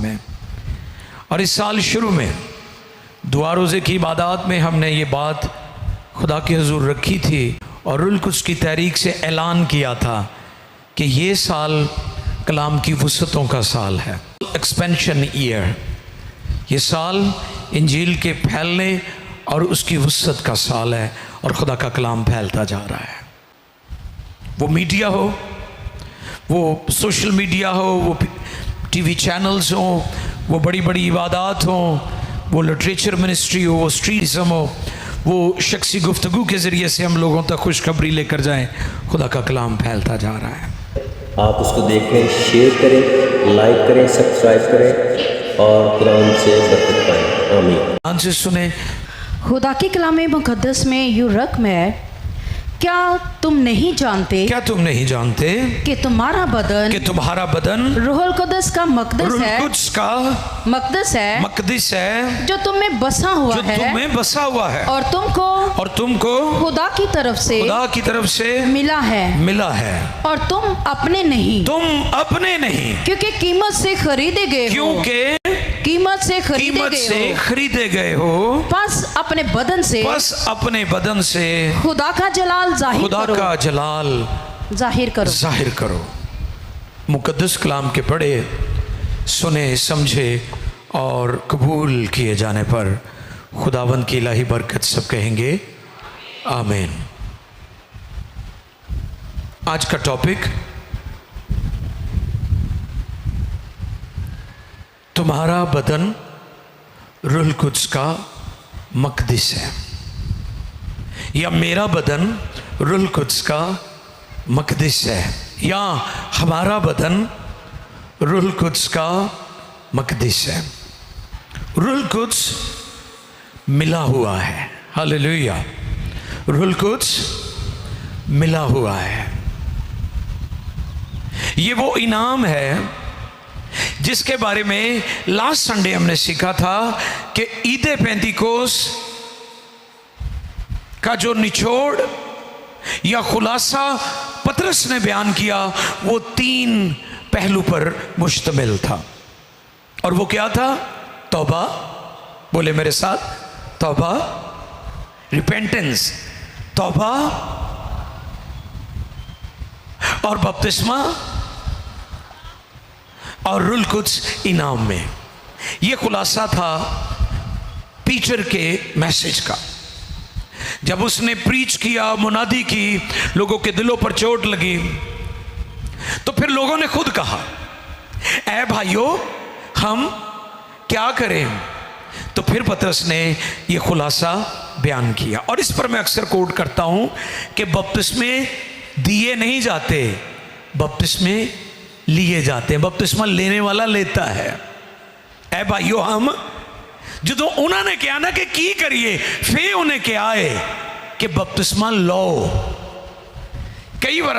में। और इस साल शुरू में दुआ रोज़े की इबादत में हमने ये बात खुदा के हुजूर रखी थी और रूहुल कुद्स की तहरीक से ऐलान किया था कि ये साल कलाम की वुसअतों का साल है, एक्सपेंशन ईयर। ये साल इंजील के फैलने और उसकी वुसअत का साल है और खुदा का कलाम फैलता जा रहा है। वो मीडिया हो, वो सोशल मीडिया हो, वो टीवी चैनल्स हो, वो बड़ी बड़ी इबादत हो, वो लिटरेचर मिनिस्ट्री हो, वो स्ट्रीटिज़म हो, वो शख्सी गुफ्तगू के ज़रिए से हम लोगों तक खुशखबरी लेकर जाएं, खुदा का कलाम फैलता जा रहा है। आप उसको देखें, शेयर करें, लाइक करें, सब्सक्राइब करें और कुरान से बरकत पाएं। आमीन। ध्यान से सुने। खुदा के कलाम मुक़द्दस में यूं रकम है, क्या तुम नहीं जानते, क्या तुम नहीं जानते कि तुम्हारा बदन रूहुल कुद्स का मक़दस है, कुद्स का मक़दस है जो तुम में बसा हुआ है और तुमको खुदा की तरफ से मिला है और तुम अपने नहीं क्योंकि कीमत से खरीदे गए हो। बस अपने बदन से खुदा का जलाल जाहिर करो। मुक़द्दस कलाम के पढ़े, सुने, समझे और कबूल किए जाने पर खुदावंद की इलाही बरकत सब कहेंगे आमीन। आज का टॉपिक तुम्हारा बदन रूहुल कुद्स का मक़दस है, या मेरा बदन रूहुल कुद्स का मक़दस है, या हमारा बदन रूहुल कुद्स का मक़दस है। रूहुल कुद्स मिला हुआ है, हालेलुया। रूहुल कुद्स मिला हुआ है। ये वो इनाम है जिसके बारे में लास्ट संडे हमने सीखा था कि ईद पेंतिकोस का जो निचोड़ या खुलासा पतरस ने बयान किया वो 3 पहलू पर मुश्तमिल था। और वो क्या था? तौबा, बोले मेरे साथ, तौबा, रिपेंटेंस, तौबा और बपतिस्मा और रूहुल कुद्स इनाम में। ये खुलासा था पीटर के मैसेज का। जब उसने प्रीच किया, मुनादी की, लोगों के दिलों पर चोट लगी, तो फिर लोगों ने खुद कहा, ऐ भाइयों हम क्या करें? तो फिर पतरस ने ये खुलासा बयान किया। और इस पर मैं अक्सर कोट करता हूं कि बपतिस्मे दिए नहीं जाते, बपतिस्मे लिए जाते हैं। बपतिस्मा लेने वाला लेता है। ऐ भाइयों हम जो उन्होंने कहा ना कि की करिए, फिर उन्हें क्या है कि बपतिस्मा लो। कई बार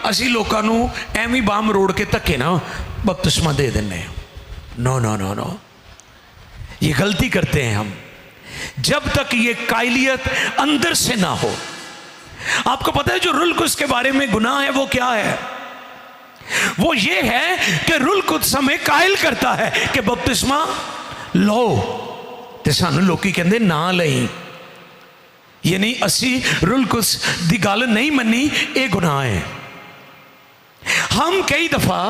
असी लोगों को एवं बाह मरोड़ के धक्के ना बपतिस्मा दे देने। नो नो नो नो, ये गलती करते हैं हम। जब तक ये कायलियत अंदर से ना हो। आपको पता है जो रूहुल कुद्स के बारे में गुनाह है वो क्या है? वो ये है कि रूहुल कुद्स हमें कायल करता है कि बपतिस्मा लो, ते सानू लोकी कहंदे ना लई। यानी असी रूहुल कुद्स दी गल नहीं मनी, ये गुनाह है। हम कई दफा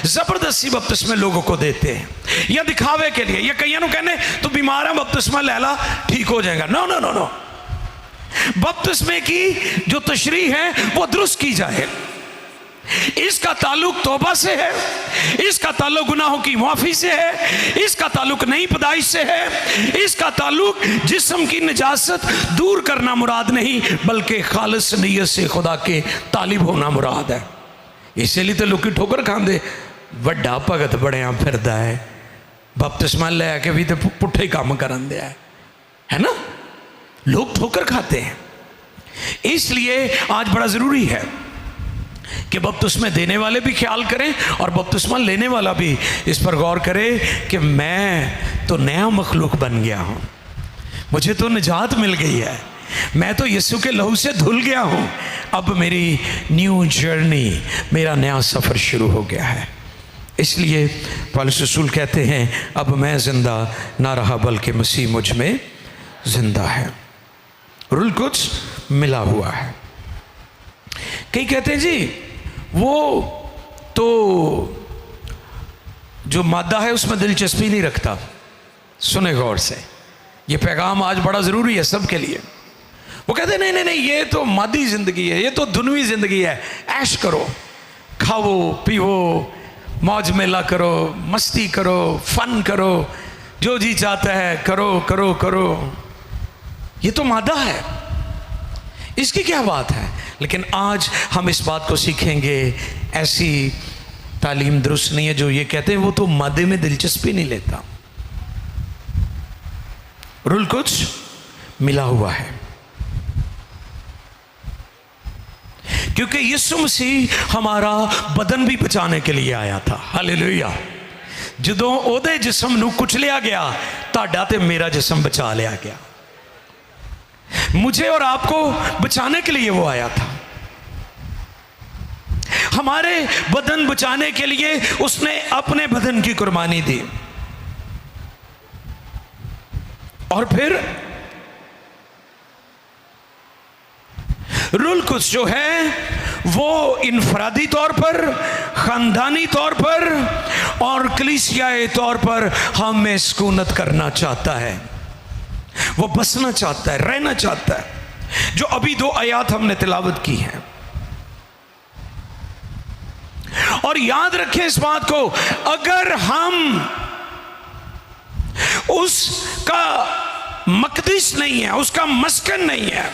जबरदस्ती बपतिस्मे लोगों को देते हैं या दिखावे के लिए, या कईयों को कहने तो बीमार है बपतिस्मा ले ला ठीक हो जाएगा। नो नो नो नो, बपतिस्मे की जो तशरीह है वो दुरुस्त की जाए। इसका ताल्लुक तौबा से है, इसका ताल्लुक गुनाहों की माफ़ी से है, इसका ताल्लुक नई पैदाइश से है, इसका ताल्लुक जिस्म की निजासत दूर करना मुराद नहीं बल्कि खालिस नीयत से खुदा के तालिब होना मुराद है। इसलिए तो लोग ठोकर खाते, वड्डा भगत बड़िया फिरदा है, बपतिस्मा लैके भी तो पुट्ठे काम करन दिया है ना। लोग ठोकर खाते हैं। इसलिए आज बड़ा ज़रूरी है कि बपतिस्मा देने वाले भी ख्याल करें और बपतिस्मा लेने वाला भी इस पर गौर करे कि मैं तो नया मखलूक बन गया हूँ, मुझे तो निजात मिल गई है, मैं तो यीशु के लहू से धुल गया हूँ। अब मेरी न्यू जर्नी, मेरा नया सफ़र शुरू हो गया है। इसलिए पौलुस रसूल कहते हैं अब मैं जिंदा ना रहा बल्कि मसीह मुझ में जिंदा है। रूल कुछ मिला हुआ है। कई कहते हैं जी वो तो जो मादा है उसमें दिलचस्पी नहीं रखता। सुने गौर से, ये पैगाम आज बड़ा ज़रूरी है सबके लिए। वो कहते हैं नहीं नहीं नहीं, ये तो मादी ज़िंदगी है, ये तो दुनियावी ज़िंदगी है, ऐश करो, खाओ पियो, मौज मेला करो, मस्ती करो, फन करो, जो जी चाहता है करो करो करो, ये तो मादा है, इसकी क्या बात है। लेकिन आज हम इस बात को सीखेंगे, ऐसी तालीम दुरुस्त नहीं है जो ये कहते हैं वो तो मादे में दिलचस्पी नहीं लेता। रूल कुछ मिला हुआ है, क्योंकि यीशु मसीह हमारा बदन भी बचाने के लिए आया था। हालेलुया। जदों ओदे जिस्म नूं कुचलिया गया, ताड़ा ते मेरा जिस्म बचा लिया गया। मुझे और आपको बचाने के लिए वो आया था। हमारे बदन बचाने के लिए उसने अपने बदन की कुर्बानी दी। और फिर रूल कुछ जो है वो इनफरादी तौर पर, खानदानी तौर पर और कलीसियाई तौर पर हमें सुकूनत करना चाहता है। वो बसना चाहता है, रहना चाहता है। जो अभी 2 आयत हमने तिलावत की है, और याद रखें इस बात को, अगर हम उसका मकदस नहीं है, उसका मस्कन नहीं है,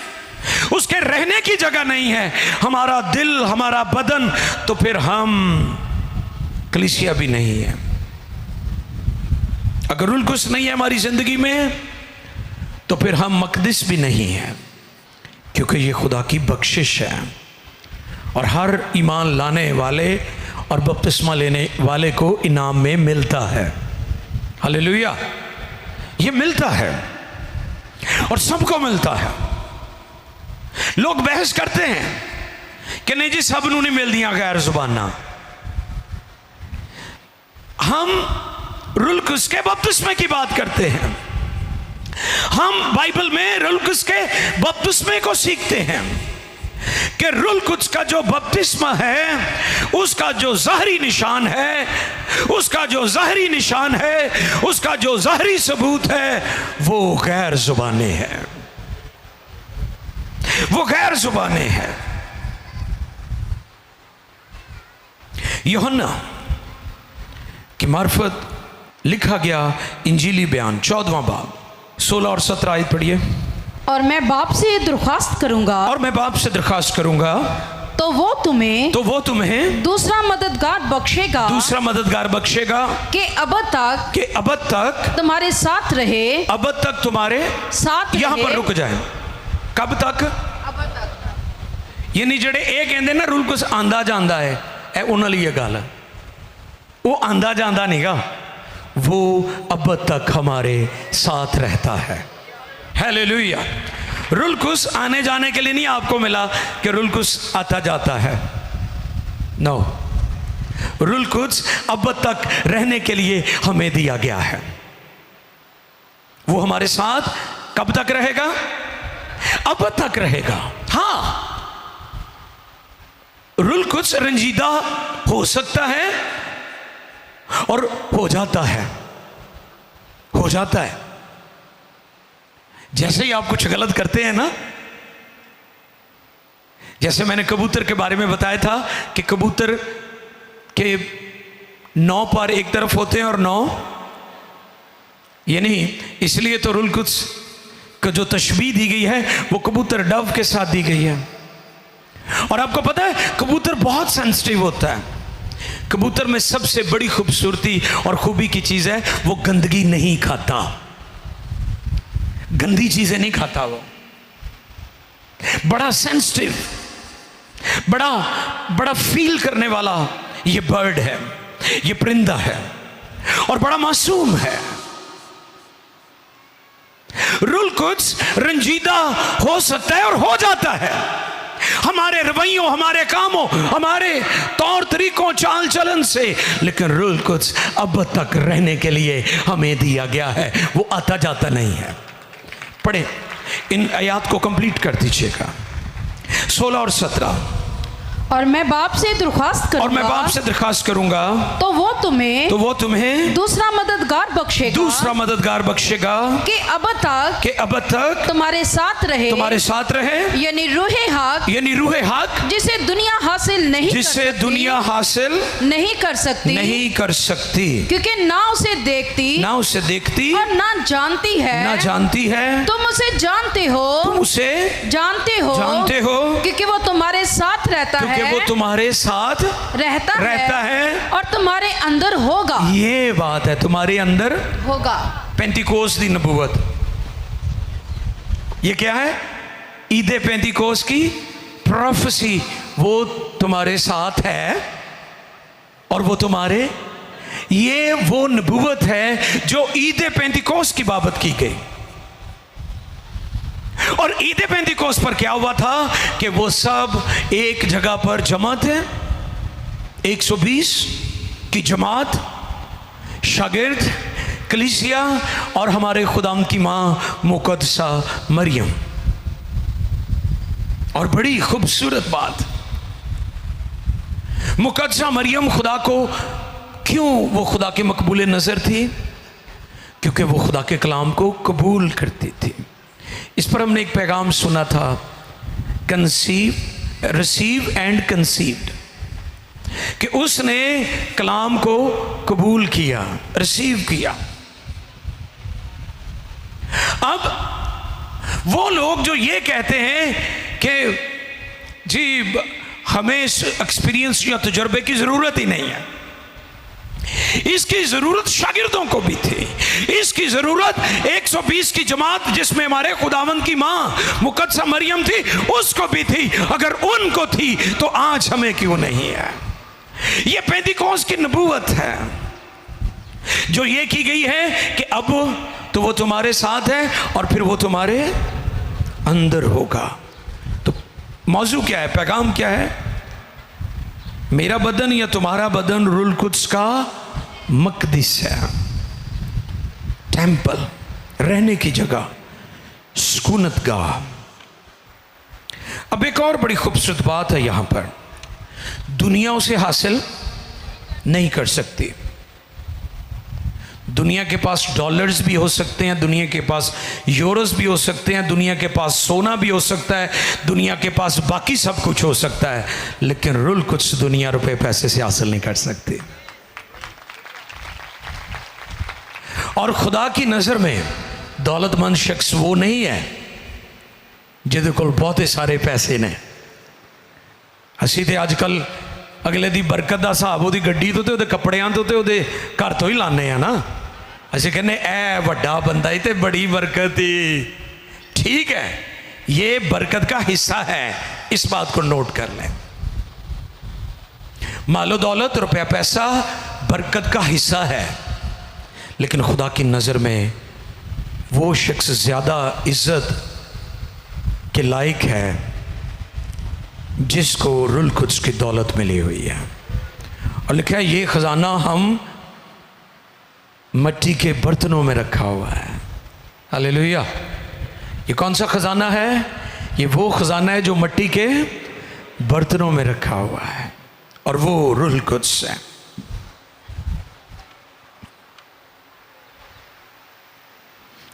उसके रहने की जगह नहीं है हमारा दिल, हमारा बदन, तो फिर हम कलीसिया भी नहीं है। अगर रूल कुछ नहीं है हमारी जिंदगी में, तो फिर हम मकदस भी नहीं है, क्योंकि ये खुदा की बख्शिश है और हर ईमान लाने वाले और बपतिस्मा लेने वाले को इनाम में मिलता है। हालेलुया। ये मिलता है और सबको मिलता है। लोग बहस करते हैं कि नहीं जी सब नूं नहीं मिल दियां गैर जुबाना। हम रूल कुछ के बपतिस्मे की बात करते हैं। हम बाइबल में रूल कुछ के बपतिस्मे को सीखते हैं कि रूल कुछ का जो बपतिस्मा है, उसका जो ज़ाहरी निशान है, उसका जो ज़ाहरी निशान है, उसका जो ज़ाहरी सबूत है, वो गैर जुबाने है। वो गैर जुबाने है। यूहन्ना की मार्फत लिखा गया इंजीली बयान 14वां बाब 16 और 17 आयत पढ़िए। और मैं बाप से दरख्वास्त करूंगा, और मैं बाप से दरख्वास्त करूंगा, तो वो तुम्हें दूसरा मददगार बख्शेगा कि अब तक तुम्हारे साथ रहे। अब तक तुम्हारे साथ, यहां पर रुक जाए। कब तक? अब तक। यानी जेड़े ये कहते ना रूल कुछ आंदा जांदा है, ए उन्हां लई गल है। वो आंदा जांदा नहींगा, वो अब तक हमारे साथ रहता है। हालेलुया। रूल कुछ आने जाने के लिए नहीं आपको मिला कि रूल कुछ आता जाता है। नो, रूल कुछ अब तक रहने के लिए हमें दिया गया है। वो हमारे साथ कब तक रहेगा? अब तक रहेगा। हाँ, रूल कुछ रंजीदा हो सकता है और हो जाता है। जैसे ही आप कुछ गलत करते हैं ना, जैसे मैंने कबूतर के बारे में बताया था कि कबूतर के 9 पर एक तरफ होते हैं और 9 ये नहीं, इसलिए तो रूल कुछ का जो तशबीह दी गई है वो कबूतर डव के साथ दी गई है। और आपको पता है कबूतर बहुत सेंसिटिव होता है। कबूतर में सबसे बड़ी खूबसूरती और खूबी की चीज़ है वो गंदगी नहीं खाता, गंदी चीजें नहीं खाता। वो बड़ा सेंसिटिव, बड़ा फील करने वाला ये बर्ड है, ये परिंदा है और बड़ा मासूम है। रूल कुछ रंजीदा हो सकता है और हो जाता है। हमारे रवैयों, हमारे कामों, हमारे तौर तरीकों, चाल चलन से, लेकिन रूल कुछ अब तक रहने के लिए हमें दिया गया है, वो आता जाता नहीं है। पढ़े, इन आयात को कंप्लीट कर दीजिएगा, 16 और 17। और मैं बाप से दरख्वास्त करूंगा तो वो तुम्हें दूसरा मददगार बख्शेगा कि अब तक तुम्हारे साथ रहे, यानी रूहे हक जिसे दुनिया हासिल नहीं कर सकती, क्योंकि ना उसे देखती और ना जानती है। तुम उसे जानते हो क्योंकि वो तुम्हारे साथ रहता है, वो तुम्हारे साथ रहता है और तुम्हारे अंदर होगा। ये बात है, तुम्हारे अंदर होगा। पेंतिकोस दी नबूवत, ये क्या है? ईदे पेंतिकोस की प्रोफेसी। वो तुम्हारे साथ है और वो तुम्हारे, ये वो नबूवत है जो ईदे पेंतिकोस की बाबत की गई। और ईद पेंतिकोस पर क्या हुआ था कि वो सब एक जगह पर जमा थे, 120 की जमात, शागिर्द, कलीसिया और हमारे खुदाम की माँ मुकद्दसा मरियम। और बड़ी खूबसूरत बात, मुकद्दसा मरियम खुदा को, क्यों वो खुदा के मकबूल नज़र थी? क्योंकि वो खुदा के कलाम को कबूल करती थी। इस पर हमने एक पैगाम सुना था, रिसीव एंड कंसीव्ड, कि उसने कलाम को कबूल किया, रिसीव किया। अब वो लोग जो ये कहते हैं कि जी हमें इस एक्सपीरियंस या तजुर्बे की ज़रूरत ही नहीं है, इसकी ज़रूरत शागिर्दों को भी थी, इसकी ज़रूरत 120 की जमात जिसमें हमारे खुदावंद की माँ मुकद्दसा मरियम थी उसको भी थी। अगर उनको थी तो आज हमें क्यों नहीं है? ये पेंतिकोस की नबूवत है जो ये की गई है कि अब तो वो तुम्हारे साथ है और फिर वो तुम्हारे अंदर होगा। तो मौजू क्या है, पैगाम क्या है? मेरा बदन या तुम्हारा बदन रूल कुद्स का मकदिस है, टेंपल, रहने की जगह, सुकूनत गाह। अब एक और बड़ी खूबसूरत बात है यहां पर, दुनिया उसे हासिल नहीं कर सकती। दुनिया के पास डॉलर्स भी हो सकते हैं, दुनिया के पास यूरोस भी हो सकते हैं, दुनिया के पास सोना भी हो सकता है, दुनिया के पास बाकी सब कुछ हो सकता है, लेकिन रूल कुछ दुनिया रुपए पैसे से हासिल नहीं कर सकती। और खुदा की नज़र में दौलतमंद शख्स वो नहीं है जिहदे कोल बहुते सारे पैसे ने। असीं ते अजकल अगले दी बरकत का हिसाब वो गड्डी तो वो कपड़ियां तो वो घर तो ही लाने हैं ना। असीं कहने ए वड्डा बंदा ही तो बड़ी बरकत ही। ठीक है, ये बरकत का हिस्सा है, इस बात को नोट कर लें। मालो दौलत, रुपया पैसा बरकत का हिस्सा है, लेकिन खुदा की नज़र में वो शख्स ज़्यादा इज्जत के लायक है जिसको रुल कुद्स की दौलत मिली हुई है। और लिखा है ये ख़जाना हम मिट्टी के बर्तनों में रखा हुआ है। हालेलुया। ये कौन सा ख़जाना है? ये वो ख़जाना है जो मिट्टी के बर्तनों में रखा हुआ है, और वो रुल कुद्स है।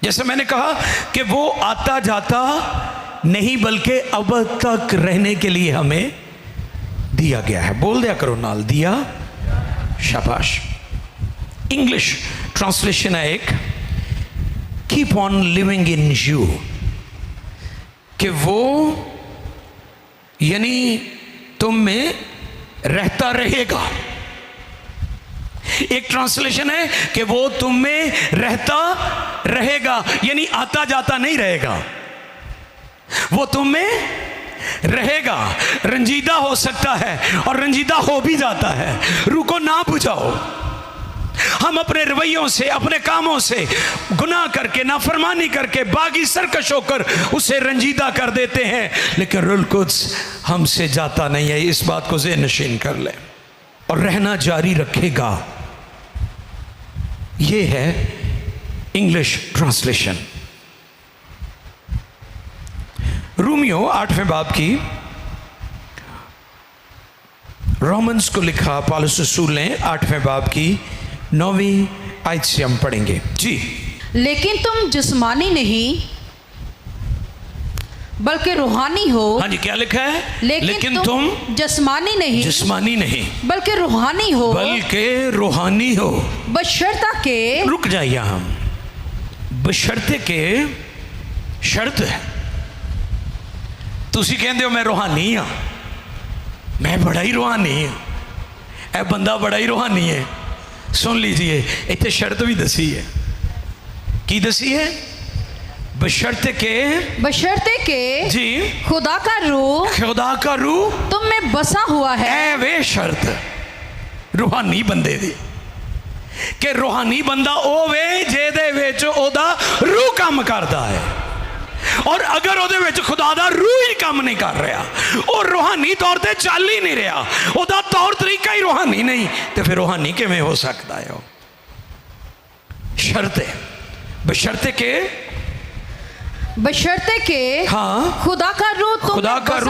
जैसे मैंने कहा कि वो आता जाता नहीं बल्कि अब तक रहने के लिए हमें दिया गया है। बोल दिया करो नाल, दिया। शाबाश। इंग्लिश ट्रांसलेशन है एक, keep on living in you, कि वो यानी तुम में रहता रहेगा। एक ट्रांसलेशन है कि वो तुम में रहता रहेगा, यानी आता जाता नहीं रहेगा, वो तुम में रहेगा। रंजीदा हो सकता है और रंजीदा हो भी जाता है, रुको ना बुझाओ। हम अपने रवैयों से, अपने कामों से गुनाह करके, नाफरमानी करके, बागी सरकश होकर उसे रंजीदा कर देते हैं, लेकिन रूह कुद्स हमसे जाता नहीं है। इस बात को ज़हन नशीन कर ले और रहना जारी रखेगा। यह है इंग्लिश ट्रांसलेशन। रोमियो 8वें बाब की, रोमन्स को लिखा पौलुस रसूल ने 8वें बाब की 9वीं आयत से हम पढ़ेंगे जी। लेकिन तुम जिस्मानी नहीं बल्कि रूहानी हो। हाँ जी, क्या लिखा है? लेकिन तुम जिस्मानी नहीं, जिस्मानी नहीं बल्कि रूहानी हो, बल्कि रूहानी हो। बशर्ते के, रुक जाइए, हम बशर्ते के शर्त है। तुसी कहते हो मैं रूहानी हाँ, मैं बड़ा ही रूहानी हाँ, ए बंदा बड़ा ही रूहानी है। सुन लीजिए, इतने शर्त भी दसी है। की दसी है? बशर्ते के जी खुदा का रूह तुम में बसा हुआ है। वे शर्त रूहानी बंदे दी कि रूहानी बंदा ओ वे जेदे विच ओदा रूह काम करदा है, और अगर ओदे विच खुदा दा रूह ही काम नहीं कर रहा, और रूहानी तौर ते चल ही नहीं रहा, ओदा तौर तरीका ही रूहानी नहीं, तो फिर रूहानी किवें हो सकता है? शर्त है बशर्ते के हाँ, खुदा का रूह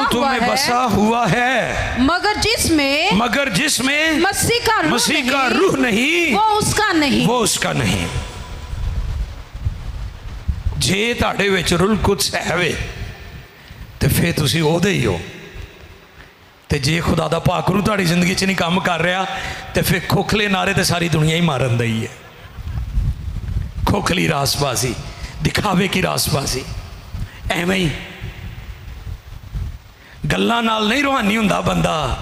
तुम्हें बसा हुआ है, मगर जिसमें मसीह का रूह नहीं, वो उसका नहीं। जे तुहाडे विच रूह कुद्स है तो फिर तुसीं ओहदे ही हो। तो जे खुदा दा पाक रूह तुहाडी जिंदगी च नहीं काम कर रहा, तो फिर खोखले नारे तो सारी दुनिया ही मारन दी है। खोखली रासबाजी, दिखावे की रासबाजी, एवें ही गल्लां नाल नहीं रूहानी हुंदा बंदा,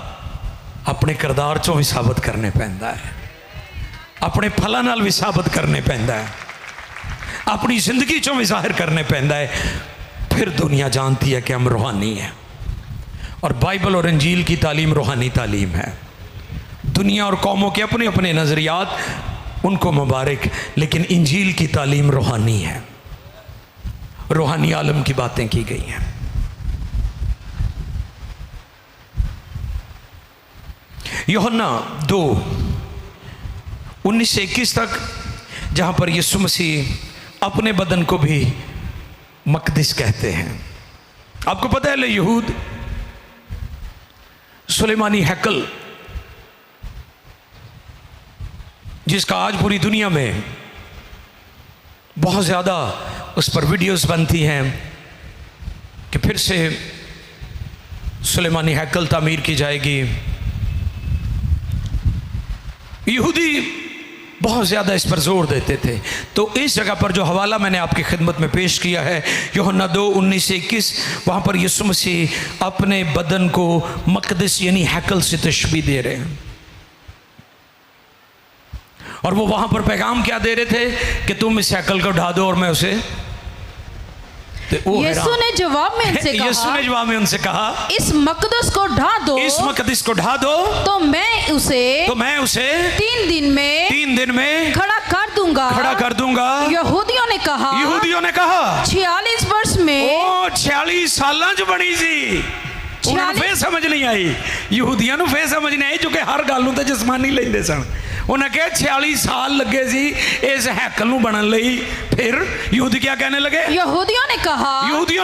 अपने किरदार चों भी साबित करने पैंदा है, अपने फलां नाल भी साबित करने पैंदा है, अपनी जिंदगी चों भी जाहिर करने पैंदा है। फिर दुनिया जानती है कि हम रूहानी हैं। और बाइबल और इंजील की तालीम रूहानी तालीम है। दुनिया और कौमों के अपने अपने नज़रियात, उनको मुबारक, लेकिन इंजील की तालीम रूहानी है। रूहानी आलम की बातें की गई हैं। यूहन्ना 2:19 से 21 तक, जहां पर यीशु मसीह अपने बदन को भी मकदिस कहते हैं। आपको पता है यहूद सुलेमानी हैकल, जिसका आज पूरी दुनिया में बहुत ज़्यादा उस पर वीडियोस बनती हैं कि फिर से सुलेमानी हैकल तामीर की जाएगी। यहूदी बहुत ज़्यादा इस पर जोर देते थे। तो इस जगह पर जो हवाला मैंने आपकी खिदमत में पेश किया है, यूहन्ना 2:19 से 21, वहाँ पर यीशु मसीह अपने बदन को मकदस यानी हैकल से तशबीह दे रहे हैं। और वो वहाँ पर पैगाम क्या दे रहे थे कि तुम इस हैकल को ढा दो और मैं उसे, यीशु ने जवाब में उनसे कहा इस मकदस को ढा दो, तो मैं उसे 3 दिन में खड़ा कर दूंगा। यहूदियों ने कहा 46 वर्ष में, 46 साल च बनी सी। फिर समझ नहीं आई, यहूदियों को फिर समझ नहीं आई, क्योंकि हर गल नूं ते जिस्मानी लेंदे सन। उन्हें कहा 46 साल लगे सी इस हैकल नूं बनन लई। फिर यहूदी क्या कहने लगे? यहूदियों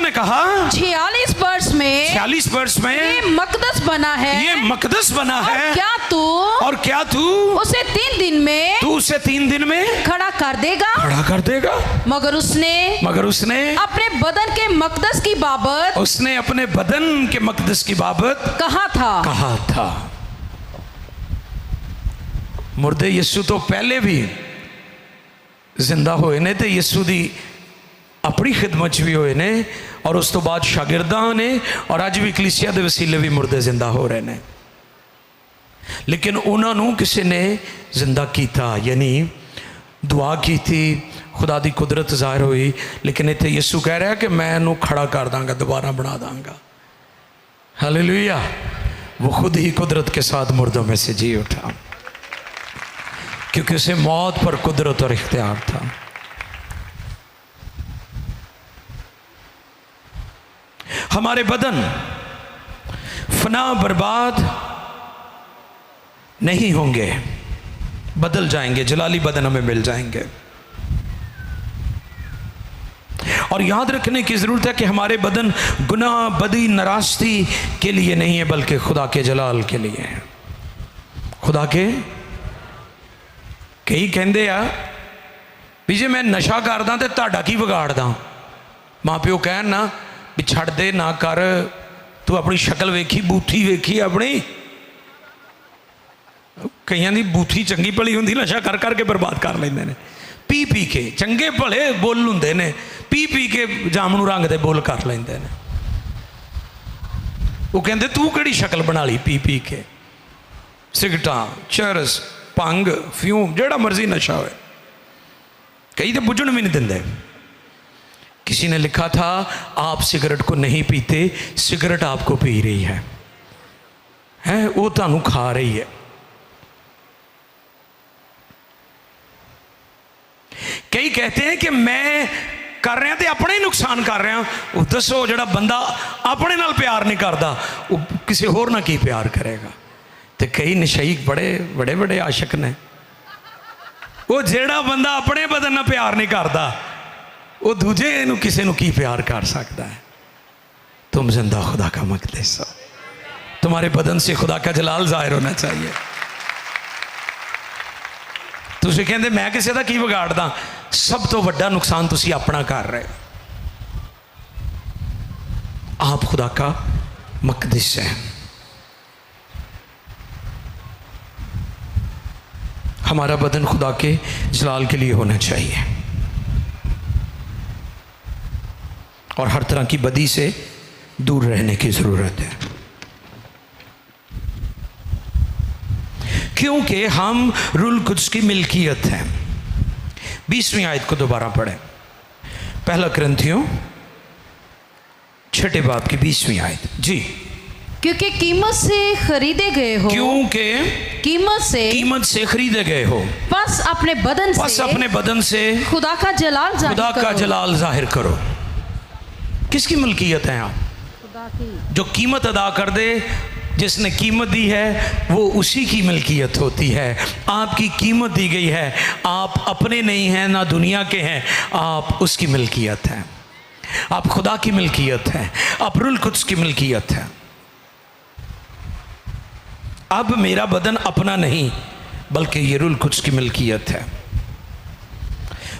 ने कहा 46 वर्ष में ये मकदस बना है, और क्या तू उसे 3 दिन में खड़ा कर देगा। मगर उसने अपने बदन के मकदस की बाबत कहा था। मुर्दे यीशु तो पहले भी जिंदा होए ने, तो यीशु दी अपनी खिदमत भी होए ने, और उस तो बाद शागिर्दां ने, और अज भी कलीसिया के वसीले भी मुर्दे जिंदा हो रहे हैं। लेकिन उन्होंने किसी ने जिंदा किया, यानी दुआ की थी, खुदा की कुदरत जाहिर हुई। लेकिन इतने यीशु कह रहा है कि मैं इन्हू खड़ा कर दांगा, दोबारा बना दांगा। हालेलुया। वो खुद ही कुदरत के साथ मुर्दों में से जी उठा। क्योंकि उसे मौत पर कुदरत और इख्तियार था। हमारे बदन फना बर्बाद नहीं होंगे, बदल जाएंगे, जलाली बदन हमें मिल जाएंगे। और याद रखने की ज़रूरत है कि हमारे बदन गुनाह, बदी, नाराज़गी के लिए नहीं है, बल्कि खुदा के जलाल के लिए है। खुदा के कई कहते आ भी जे मैं नशा करदा तो तुहाडा की बिगाड़दा। माँ प्यो कहन ना भी छड़ दे ना कर, तू अपनी शक्ल वेखी, बूथी वेखी अपनी। कईयां दी बूथी चंगी भली हुंदी, नशा कर करके बर्बाद कर लेंदे ने। पी पी के चंगे भले बुल हुंदे ने, पी पी के जामनू रंग दे बुल कर लेंदे ने। वो कहंदे तू किहड़ी शक्ल बना ली पी पी के। सिगरटां, चरस, भंग, फ्यूम, जेड़ा मर्जी नशा होए, कई तो बुझण भी नहीं देंदे। किसी ने लिखा था आप सिगरेट को नहीं पीते, सिगरेट आपको पी रही है वो तुहानू खा रही है। कई कहते हैं कि मैं कर रहा तो अपने ही नुकसान कर रहा। दसो जो बंदा अपने नाल प्यार नहीं करता वो किसी होर ना की प्यार करेगा। तो कई नशई बड़े बड़े बड़े आशिक ने, वो जेड़ा बंदा अपने बदन नाल प्यार नहीं करता वो दूजे किसी को की प्यार कर सकता है। तुम जिंदा खुदा का मक़दस हो, तुम्हारे बदन से खुदा का जलाल जाहिर होना चाहिए। तुसीं कहंदे मैं किसी का की बिगाड़दा, सब तो वड्डा नुकसान तुसीं अपना कर रहे हो। आप खुदा का मक़दस है। हमारा बदन खुदा के जलाल के लिए होना चाहिए और हर तरह की बदी से दूर रहने की ज़रूरत है, क्योंकि हम रूल कुद्स की मिल्कियत हैं। 20वीं आयत को दोबारा पढ़ें, पहला कुरिन्थियों 6 बाब की 20वीं आयत जी। क्योंकि कीमत से खरीदे गए हो, क्योंकि कीमत से खरीदे गए हो, बस अपने बदन से खुदा का जलाल जाहिर करो। किसकी मलकियत है आप? खुदा की। जो कीमत अदा कर दे, जिसने कीमत दी है वो उसी की मिल्कियत होती है। आपकी कीमत दी गई है, आप अपने नहीं हैं ना दुनिया के हैं, आप उसकी मिल्कियत हैं। आप खुदा की मिल्कियत हैं, आप रूल कुद्स की मिल्कियत है। अब मेरा बदन अपना नहीं बल्कि ये रूल कुद्स की मिल्कियत है।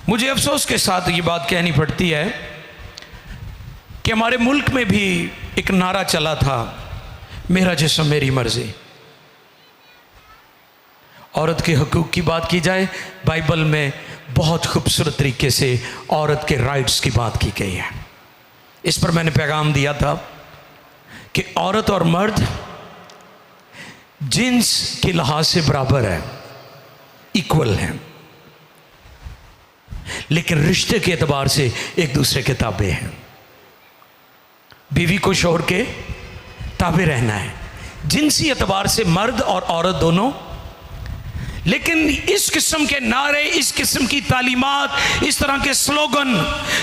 मुझे अफसोस के साथ ये बात कहनी पड़ती है कि हमारे मुल्क में भी एक नारा चला था, मेरा जिस्म मेरी मर्जी। औरत के हकूक़ की बात की जाए, बाइबल में बहुत खूबसूरत तरीके से औरत के राइट्स की बात की गई है। इस पर मैंने पैगाम दिया था कि औरत और मर्द जिन्स के लिहाज से बराबर है, इक्वल हैं, लेकिन रिश्ते के एतबार से एक दूसरे के ताबे हैं। बीवी को शौहर के ताबे रहना है, जिनसी एतबार से मर्द और औरत दोनों। लेकिन इस किस्म के नारे, इस किस्म की तालीमात, इस तरह के स्लोगन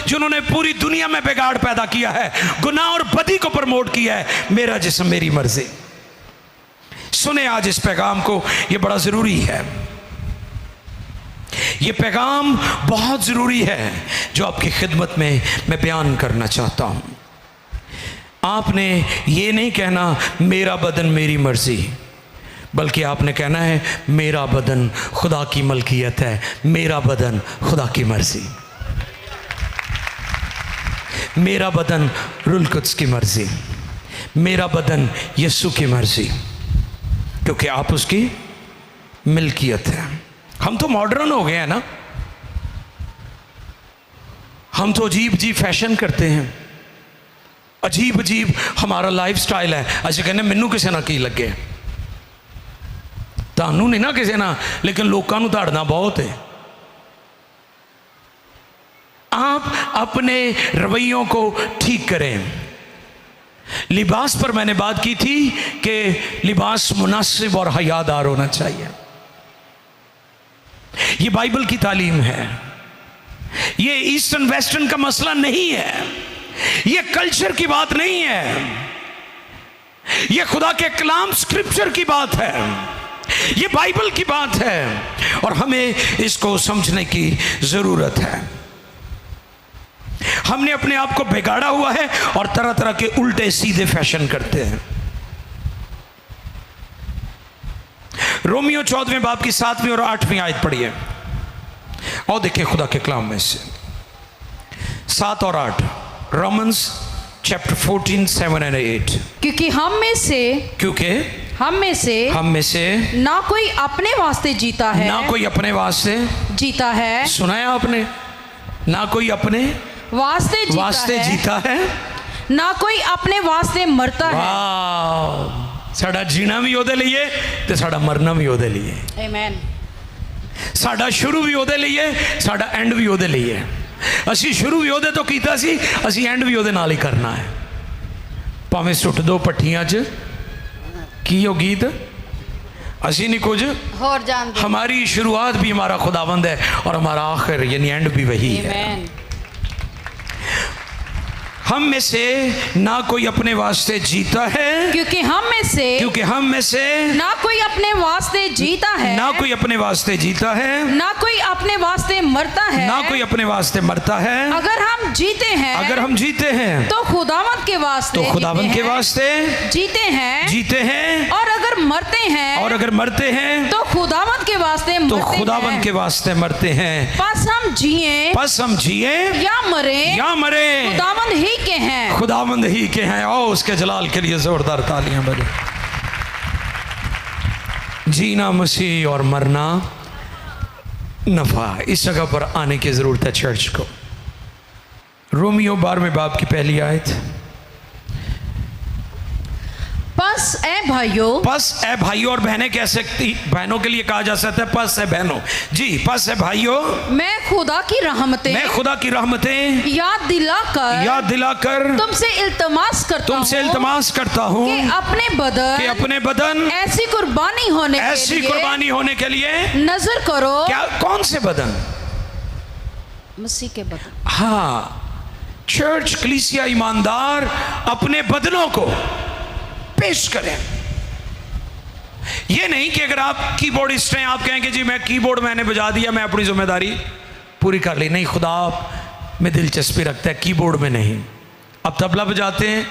जिन्होंने पूरी दुनिया में बिगाड़ पैदा किया है, गुनाह और बदी को प्रमोट किया है, मेरा जिस्म मेरी मर्जी। सुने आज इस पैगाम को, ये बड़ा ज़रूरी है। ये पैगाम बहुत ज़रूरी है जो आपकी खिदमत में मैं बयान करना चाहता हूँ। आपने ये नहीं कहना मेरा बदन मेरी मर्जी, बल्कि आपने कहना है मेरा बदन खुदा की मलकियत है, मेरा बदन खुदा की मर्जी, मेरा बदन रूल कुद्स की मर्जी, मेरा बदन यीशु की मर्जी, क्योंकि आप उसकी मिल्कियत है। हम तो मॉडर्न हो गए हैं ना, हम तो अजीब अजीब फैशन करते हैं, अजीब अजीब हमारा लाइफ स्टाइल है। अस कहने मैनू किसी ना की लगे, तानू नहीं ना किसी ना, लेकिन लोगों को ताड़ना बहुत है। आप अपने रवैयों को ठीक करें। लिबास पर मैंने बात की थी कि लिबास मुनासिब और हयादार होना चाहिए। ये बाइबल की तालीम है, ये ईस्टर्न वेस्टर्न का मसला नहीं है, ये कल्चर की बात नहीं है, ये खुदा के कलाम स्क्रिप्चर की बात है, ये बाइबल की बात है और हमें इसको समझने की जरूरत है। हमने अपने आप को बिगाड़ा हुआ है और तरह तरह के उल्टे सीधे फैशन करते हैं। रोमियो 14वें बाब की 7वीं और 8वीं आयत पढ़िए और देखिए खुदा के कलाम में से 7 और 8। Romans chapter 14, 7 and 8। क्योंकि हम में से ना कोई अपने वास्ते जीता है, ना कोई अपने वास्ते जीता है। सुनाया आपने? ना कोई अपने वास्ते जीता है, ना कोई अपने वास्ते मरता है। साडा जीना भी ओदे लिए ते साडा मरना भी ओदे लिए। आमीन। साडा शुरू भी ओदे लिए, साडा एंड भी ओदे लिए। असी शुरू भी ओदे तो कीता सी, असी एंड भी ओदे नाल ही करना है। भावें सुट दो पट्टियां च की हो गीत, असी नहीं कुछ और जानते। हमारी शुरुआत भी हमारा खुदावंद है और हमारा आखिर यानी एंड भी वही है। हम में से ना कोई अपने वास्ते जीता है, क्योंकि हम में से ना कोई अपने वास्ते जीता है, ना कोई अपने वास्ते जीता है, ना कोई अपने वास्ते मरता है, ना कोई अपने वास्ते मरता है। अगर हम जीते हैं तो खुदावंद के वास्ते जीते हैं और अगर मरते हैं तो खुदावंद के वास्ते मरते हैं। बस हम जिए या मरे खुदावंद ही के हैं। और उसके जलाल के लिए जोरदार तालियां बजे। जीना मसीह और मरना नफा। इस जगह पर आने की जरूरत है चर्च को। रोमियो 12वें बाब की पहली आयत। पस ए भाइयों और बहनें कह सकती, बहनों के लिए कहा जा सकता है पस है बहनों जी। पस है भाइयों, मैं खुदा की रहमतें याद दिलाकर तुमसे इल्तमास करता हूँ कि अपने बदन ऐसी कुर्बानी होने के लिए नजर करो। क्या? कौन से बदन? मसीह के बदन। हाँ, चर्च कलीसिया ईमानदार अपने बदनों को पेश करें। ये नहीं कि अगर आप कीबोर्डिस्ट हैं, आप कहेंगे जी मैं कीबोर्ड मैंने बजा दिया, मैं अपनी जिम्मेदारी पूरी कर ली। नहीं, खुदा में दिलचस्पी रखता है, कीबोर्ड में नहीं। आप तबला बजाते हैं,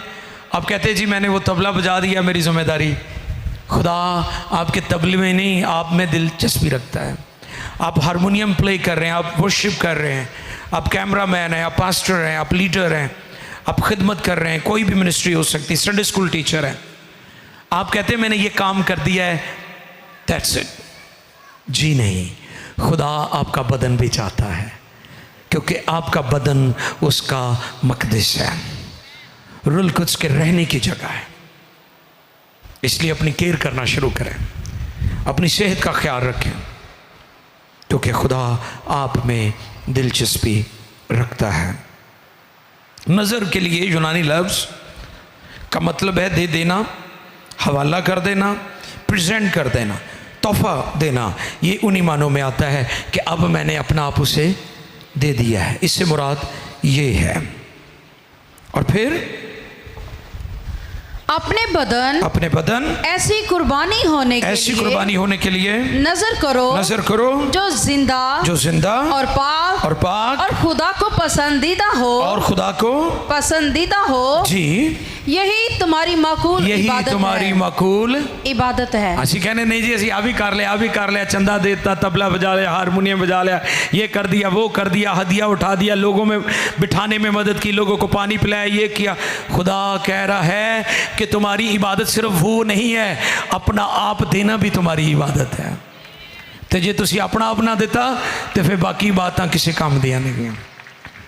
आप कहते हैं जी मैंने वो तबला बजा दिया, मेरी जिम्मेदारी। खुदा आपके तबले में नहीं, आप में दिलचस्पी रखता है। आप हारमोनियम प्ले कर रहे हैं, आप वर्शिप कर रहे हैं, आप कैमरा मैन हैं, आप पास्टर हैं, आप लीडर हैं, आप खिदमत कर रहे हैं, कोई भी मिनिस्ट्री हो सकती, संडे स्कूल टीचर है। आप कहते हैं मैंने ये काम कर दिया है, दैट्स इट। जी नहीं, खुदा आपका बदन भी चाहता है, क्योंकि आपका बदन उसका मकदस है, रुल कुछ के रहने की जगह है। इसलिए अपनी केयर करना शुरू करें, अपनी सेहत का ख्याल रखें, क्योंकि खुदा आप में दिलचस्पी रखता है। नज़र के लिए यूनानी लफ्ज़ का मतलब है दे देना, हवाला कर देना, प्रेजेंट कर देना, तोहफा देना। ये उन्हीं मानों में आता है कि अब मैंने अपना आप उसे दे दिया है, इससे मुराद ये है। और फिर अपने बदन ऐसी कुर्बानी होने के लिए नजर करो जो जिंदा और पाक और खुदा को पसंदीदा हो जी। यही तुम्हारी माकूल इबादत है। असी कहने नहीं जी, असी आ भी कर लिया, चंदा देता, तबला बजा लिया, हारमोनियम बजा लिया, ये कर दिया, वो कर दिया, हदिया उठा दिया, लोगों में बिठाने में मदद की, लोगों को पानी पिलाया, ये किया। खुदा कह रहा है कि तुम्हारी इबादत सिर्फ वो नहीं है, अपना आप देना भी तुम्हारी इबादत है। तो जे तुसी अपना आप ना देता तो फिर बाकी बातें किसी काम दिया नहीं,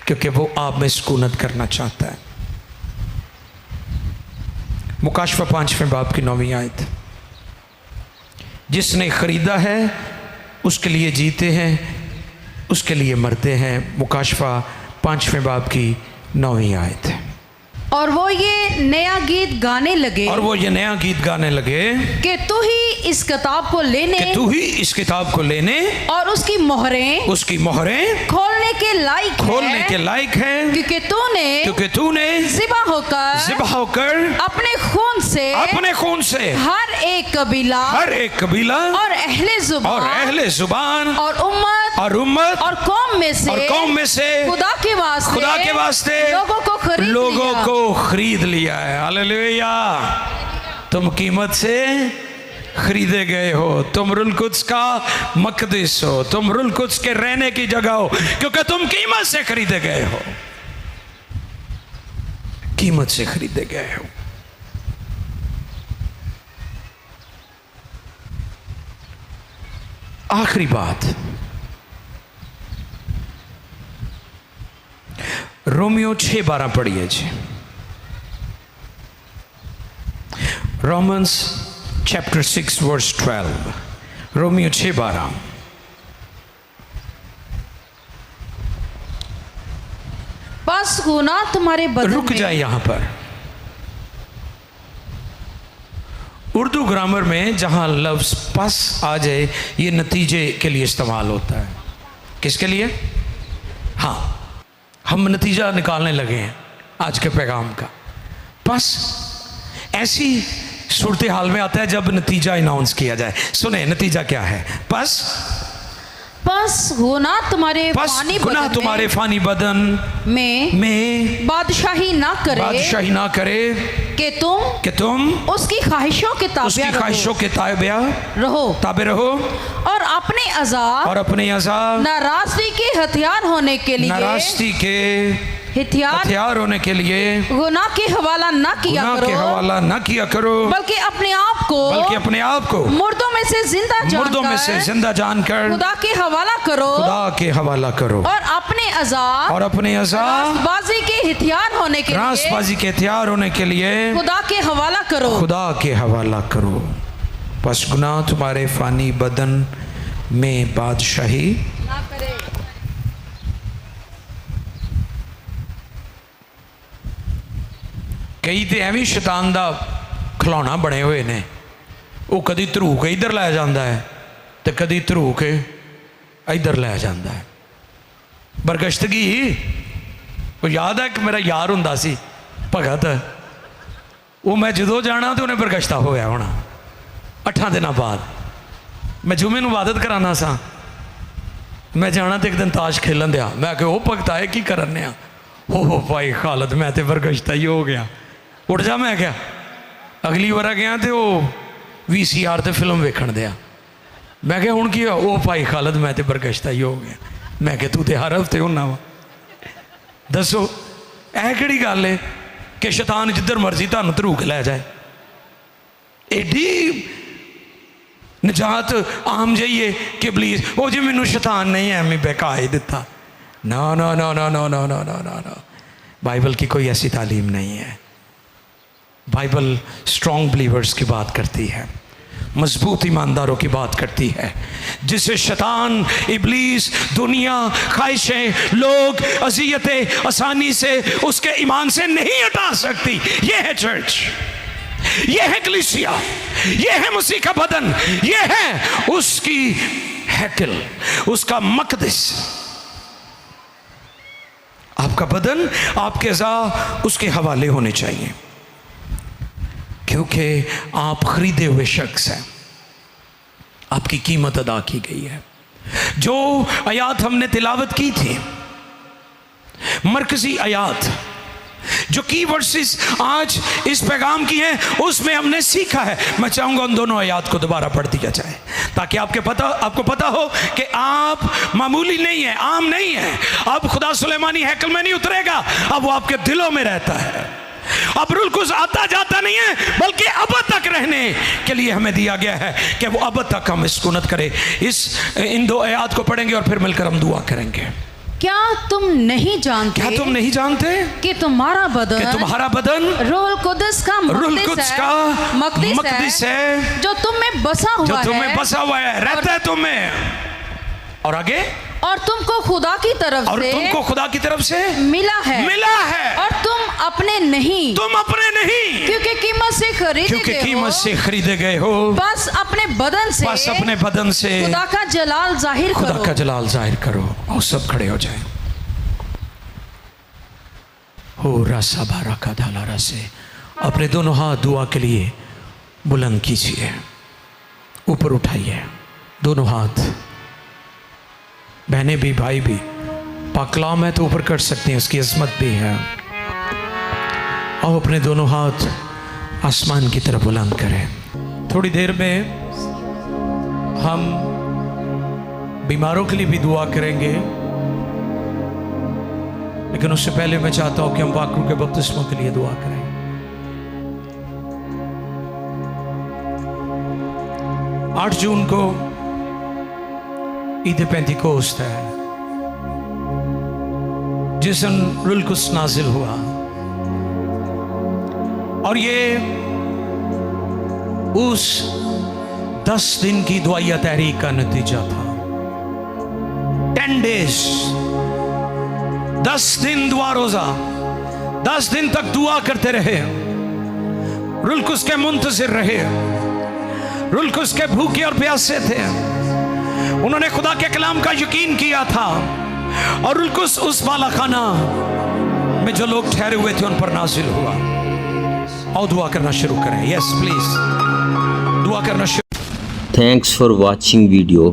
क्योंकि वो आप में सुकूनत करना चाहता है। मुकाशफा 5वें बाब की 9वीं आयत। जिसने खरीदा है उसके लिए जीते हैं, उसके लिए मरते हैं। मुकाशफा 5वें बाब की 9वीं आयत है। और वो ये नया गीत गाने लगे, और वो ये नया गीत गाने लगे कि तू ही इस किताब को लेने, कि तू ही इस किताब को लेने और उसकी मोहरें खोलने के लायक है, क्योंकि तूने ज़िबा होकर अपने खून से हर एक कबीला और अहले जुबान और उम्मत और कौम में से खुदा के वास्ते लोगों को खरीद लिया है। हालेलुया। तुम कीमत से खरीदे गए हो, तुम रुल कुद्स का मकदस हो, तुम रुल कुद्स के रहने की जगह हो, क्योंकि तुम कीमत से खरीदे गए हो, कीमत से खरीदे गए हो। आखिरी बात, रोमियो 6:12 पढ़िए जी। रोमन्स चैप्टर 6 वर्स 12, रोमियो 6:12। बस गुना तुम्हारे बदन रुक जाए यहां पर। उर्दू ग्रामर में जहां लफ्ज पस आ जाए, ये नतीजे के लिए इस्तेमाल होता है। किसके लिए? हाँ, हम नतीजा निकालने लगे हैं आज के पैगाम का। पस ऐसी सूरत हाल में आता है जब नतीजा अनाउंस किया जाए। सुने नतीजा क्या है? पस गुनाह तुम्हारे फानी बदन में बादशाही ना करे कि तुम उसकी ख्वाहिशों के ताबे रहो और अपने अज़ाब नाराज़गी के हथियार होने के लिए गुनाह के हवाला ना किया करो, बल्कि अपने आप को मुर्दों में से जिंदा जानकर खुदा के हवाला करो और अपने अज़ाब रास्तबाजी के हथियार होने के लिए खुदा के हवाला करो। बस गुनाह तुम्हारे फानी बदन में बादशाही ना करे। कई तो एवं शैतान दा खिलौना बने हुए ने, वो कदी धरू के इधर लै जाता है तो कदी धरू के इधर लै जाता है। बरगश्तगी वो याद है कि मेरा यार हुंदा सी भगत, वो मैं जदों जाना तो उन्हें बरगश्ता होया होना। 8 दिनों बाद मैं जुमे नूं इबादत कराना सा, मैं जाना तो एक दिन ताश खेलन दिया। मैं कि वो भगत आए की करने आ? हो भाई खालद मैं तो बरगश्ता ही हो गया, उठ जा। मैं क्या अगली बार गया तो वो VCR ते फिल्म वेखण दिया। मैं क्या हुण की होया? ओ भाई खालद मैं तो बरगश्ता ही हो गया। मैं क्या तू तो हर हफ्ते होना वा। दसो ऐ किहड़ी गल है कि शैतान जिधर मर्जी तुहानूं धरू के लै जाए? एडी निजात आम जाइए कि प्लीज वो जी मैनू शैतान नहीं है मैं बहका ही दिता। No no no no no no no no no no, Bible की कोई ऐसी तालीम नहीं है। बाइबल स्ट्रॉन्ग बिलीवर्स की बात करती है, मजबूत ईमानदारों की बात करती है, जिसे शैतान, इब्लीस, दुनिया, ख्वाहिशें, लोग, अज़ियतें आसानी से उसके ईमान से नहीं हटा सकती। ये है चर्च, ये है कलीसिया, ये है मसीह का बदन, ये है उसकी हैकल, उसका मकदस। आपका बदन, आपके अज़ा उसके हवाले होने चाहिए, क्योंकि आप खरीदे हुए शख्स हैं, आपकी कीमत अदा की गई है। जो आयात हमने तिलावत की थी, मरकजी आयात जो की वर्सेस आज इस पैगाम की है, उसमें हमने सीखा है। मैं चाहूँगा उन दोनों आयात को दोबारा पढ़ दिया जाए ताकि आपको पता हो कि आप मामूली नहीं है, आम नहीं है। अब खुदा सुलेमानी हैकल में नहीं उतरेगा, अब वो आपके दिलों में रहता है। अब रूह कुछ आता जाता नहीं है, बल्कि अब तक रहने के लिए हमें दिया गया है कि वो अब तक हम सुकूनत करें। इन दो आयात को पढ़ेंगे और फिर मिलकर हम दुआ करेंगे। क्या तुम नहीं जानते कि तुम्हारा बदन रूह कुद्स का मकदस है, जो तुम में बसा हुआ है, रहता है तुम में। और आगे, और तुमको खुदा की तरफ और से तुमको खुदा की तरफ से मिला है और तुम अपने नहीं क्योंकि कीमत से खरीदे गए हो बस अपने बदन से खुदा का जलाल जाहिर करो। और सब खड़े हो जाए। हो रसा बारा का धालारा से अपने दोनों हाथ दुआ के लिए बुलंद कीजिए, ऊपर उठाइए दोनों हाथ। बहनें भी भाई भी, पाकलाम है तो ऊपर कर सकते हैं, उसकी अजमत भी है। और अपने दोनों हाथ आसमान की तरफ बुलंद करें। थोड़ी देर में हम बीमारों के लिए भी दुआ करेंगे, लेकिन उससे पहले मैं चाहता हूं कि हम वाकरू के बपतिस्मों के लिए दुआ करें। 8 जून को ईद पेंतिकोस्त है, जिस दिन रूह कुद्स नाजिल हुआ, और ये उस 10 दिन की दुआया तहरीक का नतीजा था। 10 डेज, 10 दिन दुआ रोजा, 10 दिन तक दुआ करते रहे, रूह कुद्स के मुंतज़िर रहे, रूह कुद्स के भूखे और प्यासे थे। उन्होंने खुदा के कलाम का यकीन किया था, और रूह कुद्स उस बालाखाना में जो लोग ठहरे हुए थे उन पर नाजिल हुआ। और दुआ करना शुरू करें। यस प्लीज, दुआ करना शुरू। Thanks for watching video.